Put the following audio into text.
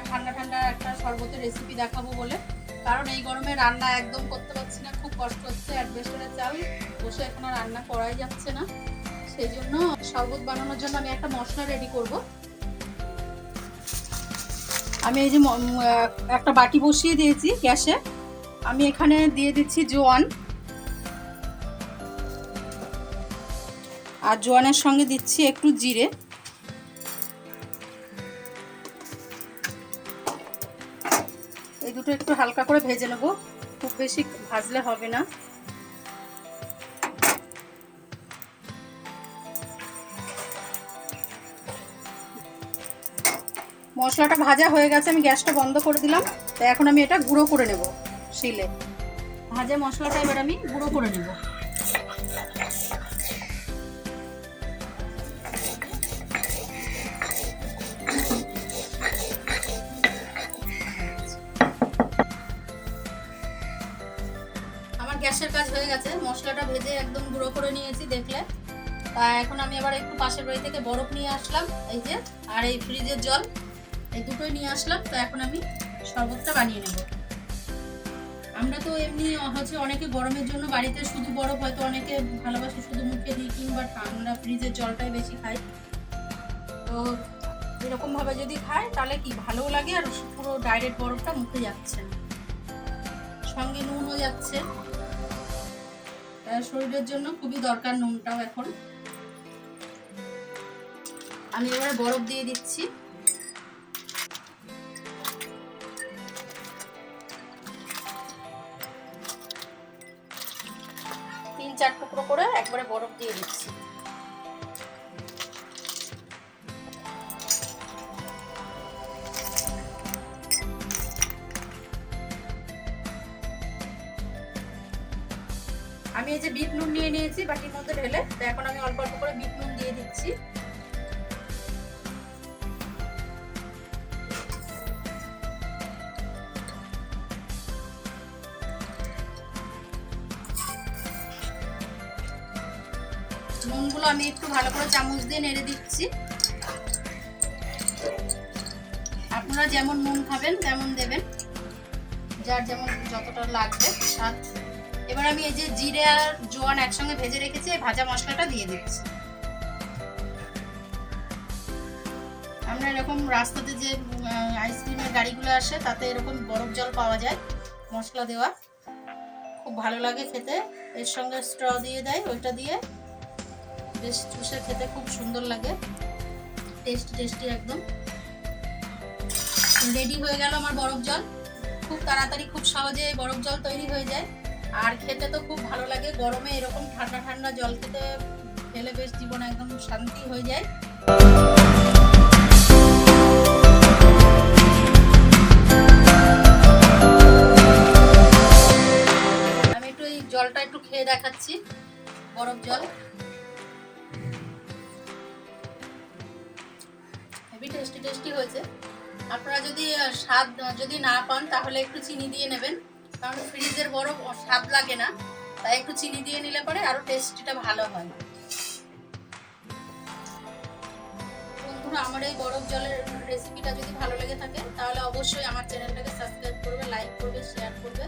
ঠান্ডা ঠান্ডা একটা শরবতের রেসিপি দেখাবো বলে, কারণ এই গরমে রান্না একদম করতে পারছি না, খুব কষ্ট হচ্ছে। অ্যাডভেস্টারের চাল বসে এখন আর রান্না করাই যাচ্ছে না, সেই জন্য শরবত বানানোর জন্য আমি একটা মশলা রেডি করব। আমি এই যে একটা বাটি বসিয়ে দিয়েছি গ্যাসে। আমি এখানে দিয়ে দিচ্ছি জোয়ান, আর জোয়ানের সঙ্গে দিচ্ছি একটু জিরে। এই দুটো একটু হালকা করে ভেজে নেব, খুব বেশি ভাজলে হবে না। মশলাটা ভাজা হয়ে গেছে, আমি গ্যাসটা বন্ধ করে দিলাম। তো এখন আমি এটা গুঁড়ো করে নেব শিলে। ভাজা মশলাটা এবার আমি গুঁড়ো করে নেব। আমার গ্যাসের কাজ হয়ে গেছে, মশলাটা ভেজে একদম গুঁড়ো করে নিয়েছি দেখলে। তা এখন আমি আবার একটু পাশের বাড়ি থেকে বরফ নিয়ে আসলাম, এই যে, আর এই ফ্রিজের জল, এই দুটোই নিয়ে আসলাম। তো এখন আমি শরবতটা বানিয়ে নেব। আমরা তো এমনি হচ্ছে অনেকে গরমের জন্য বাড়িতে শুধু বরফ, হয়তো অনেকে ভালোবাসে শুধু মুখে দিই, কিংবা ঠান্ডা ফ্রিজের জলটাই বেশি খাই। তো এরকমভাবে যদি খায় তাহলে কি ভালোও লাগে, আর পুরো ডাইরেক্ট বরফটা মুখে যাচ্ছে না, সঙ্গে নুনও যাচ্ছে। শরীরের জন্য খুবই দরকার নুনটাও এখন। আমি এবারে বরফ দিয়ে দিচ্ছি। তিন চার টুকরো করে একবারে বরফ দিয়ে দিচ্ছি। আমি এই যে বিট নুন নিয়ে নিয়েছি বাটির মধ্যে ঢেলে, তো এখন আমি অল্প অল্প করে বিট নুন দিয়ে দিচ্ছি। নুনগুলো আমি একটু ভালো করে চামচ দিয়ে নেড়ে দিচ্ছি। আপনারা যেমন নুন খাবেন তেমন দেবেন, যার যেমন যতটা লাগবে স্বাদ। এবার আমি এই যে জিরে আর জোয়ান একসঙ্গে ভেজে রেখেছি, এই ভাজা মশলাটা দিয়ে দিচ্ছি। আমরা এরকম রাস্তাতে যে আইসক্রিমের গাড়িগুলো আসে, তাতে এরকম বরফ জল পাওয়া যায় মশলা দেওয়া, খুব ভালো লাগে খেতে। এর সঙ্গে স্ট্র দিয়ে দেয়, ওইটা দিয়ে বেশ চুষে খেতে খুব সুন্দর লাগে, টেস্টি টেস্টি একদম। রেডি হয়ে গেল আমার বরফ জল। খুব তাড়াতাড়ি খুব সহজে বরফ জল তৈরি হয়ে যায়, আর খেতে তো খুব ভালো লাগে। গরমে এরকম ঠান্ডা ঠান্ডা জল খেতে খেলে বেশ জীবন একদম শান্তি হয়ে যায়। আমি একটু এই জলটা একটু খেয়ে দেখাচ্ছি, বরফ জল হেভি টেস্টি টেস্টি হয়েছে। আপনারা যদি স্বাদ না পান তাহলে একটু চিনি দিয়ে নেবেন, কারণ ফ্রিজের বরফ স্বাদ লাগে না, তাই একটু চিনি দিয়ে নিলে পরে আরো টেস্টিটা ভালো হয়। বন্ধুরা, আমার এই বরফ জলের রেসিপিটা যদি ভালো লেগে থাকে তাহলে অবশ্যই আমার চ্যানেলটাকে সাবস্ক্রাইব করবে, লাইক করবে, শেয়ার করবে।